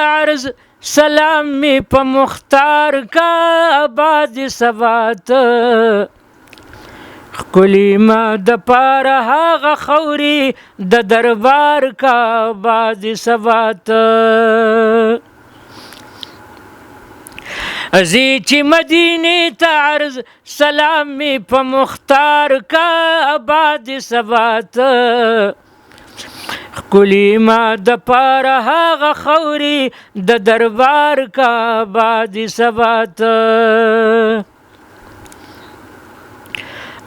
عرض سلام می په مختار کا آباد سبات ښکلي ما د پاره هغه خوري د دربار کا آباد سبات زی چې مدینې ته عرض سلام می په مختار کا آباد سبات ښکلي ما د پاره هغه خوري د دربار کا آباد سبات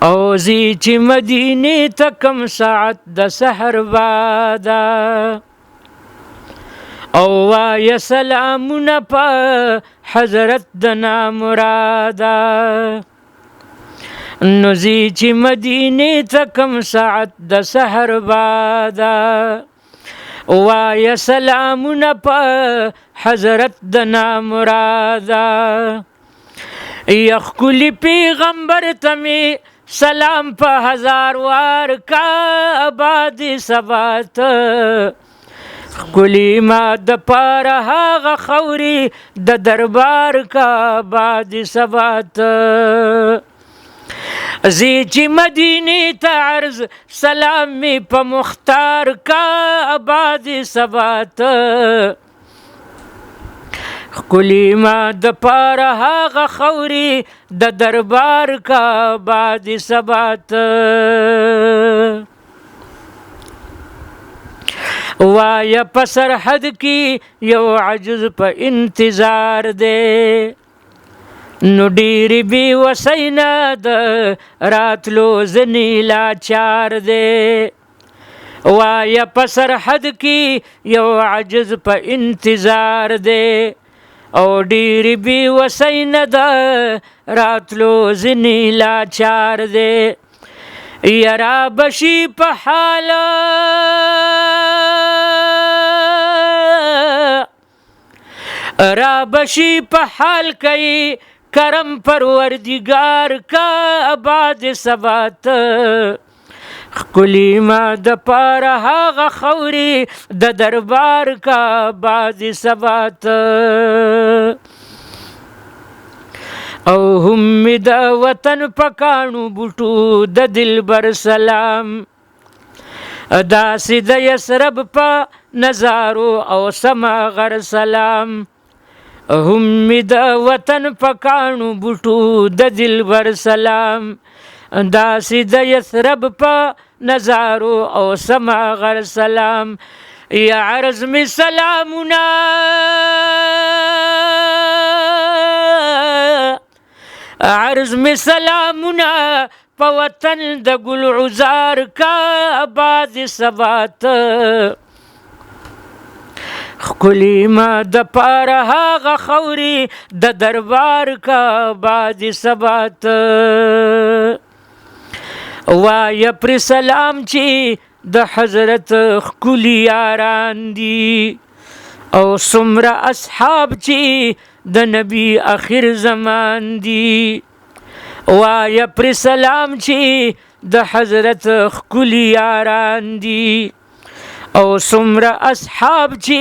او زی چې مدینې ته کم ساعت د سحر بادا او وایه سلامونه په حضرت د نامرادا نو زی چې مدینې ته کم ساعت د سحر بادا وایه سلامونه په حضرت د نامرادا یا ښکلي پیغمبر ته مې سلام په هزار وار کا آباد سبات ښکلي ما د پاره هغه خوري د دربار کا آباد سبات زی چې مدینې ته عرض سلام می په مختار کا آباد سبات ښکلي ما د پاره هغه خوري د دربار کا آباد سبات وایه په سرحد کې یو عجز په انتظار دی نو ډېرې بې وسۍ نه د راتلو ځینې لاچار دی وایه په سرحد کې یو عجز په انتظار دی او ډېرې بې وسۍ نه د راتلو ځینې لاچار دی یرا بشي په حاله را بشي په حال کوي کرم پروردگار کا آباد سبات ښکلي ما د پاره هغه خوري د دربار کا آباد سبات او هم می د وطن پکانو بوټو د دلبر سلام داسې د یسرب په نظارو او سماغر سلام هم می د وطن پکانو بوټو د دلبر سلام داسې د یسرب په نظارو او سماغر سلام یا عرض می سلامونه عرض می سلامونه په وطن د ګل عزار کا آباد سبات ښکلي ما د پاره هغه خوري د دربار کا آباد سبات وایه پرې سلام چې د حضرت ښکلي یاران دي او څومره اصحاب چې د نبی آخر زمان دي وایه پرې سلام چې د حضرت ښکلي یاران دي او څومره اصحاب چې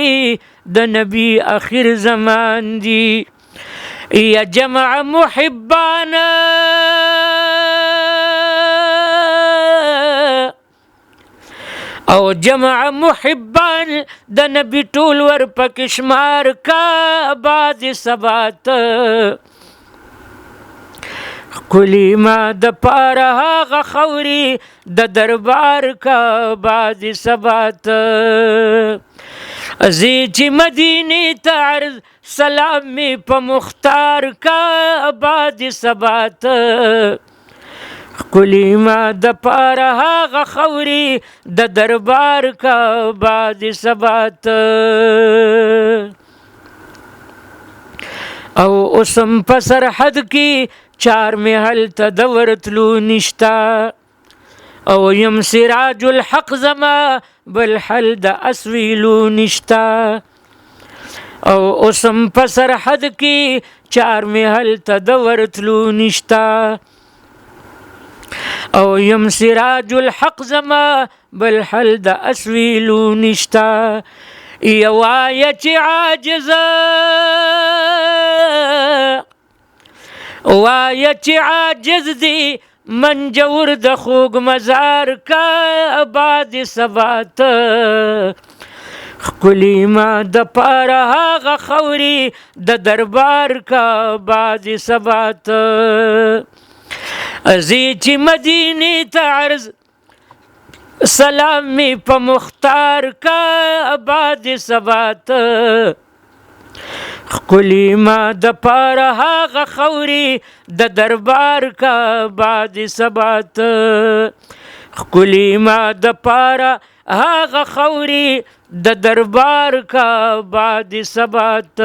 د نبی آخر زمان دي یا جمع محبان او جمع محبان د نبی ټول ور پکې شمار کا آباد سبات ښکلي ما د پاره هغه خوري د دربار کا آباد سبات زی چې مدینې ته عرض سلام می په مختار کا آباد سبات ښکلي ما د پاره هغه خوري د دربار کا آباد سبات او اوسم په سرحد کې چار مې هلته د ورتلو نشتا او یم سراج الحق زما بل حل د اسویلو نشتا او اوسم په سرحد کې چار مې هلته د ورتلو نشتا او یم سراج الحق زما بل حل د اسویلو نشتا یوایه چې عاجزه وایه چې عاجز دی منجور د خوږ مزار کا باد ثبات ښکلي ما د پاره هغه خوري د دربار کا باد ثبات ځي چې مدینې ته عرض سلام می په مختار کا باد ثبات ښکلي ما د پاره هغه خوري د دربار کا باد ثبات ښکلي ما د پاره هغه خوري د دربار کا باد ثبات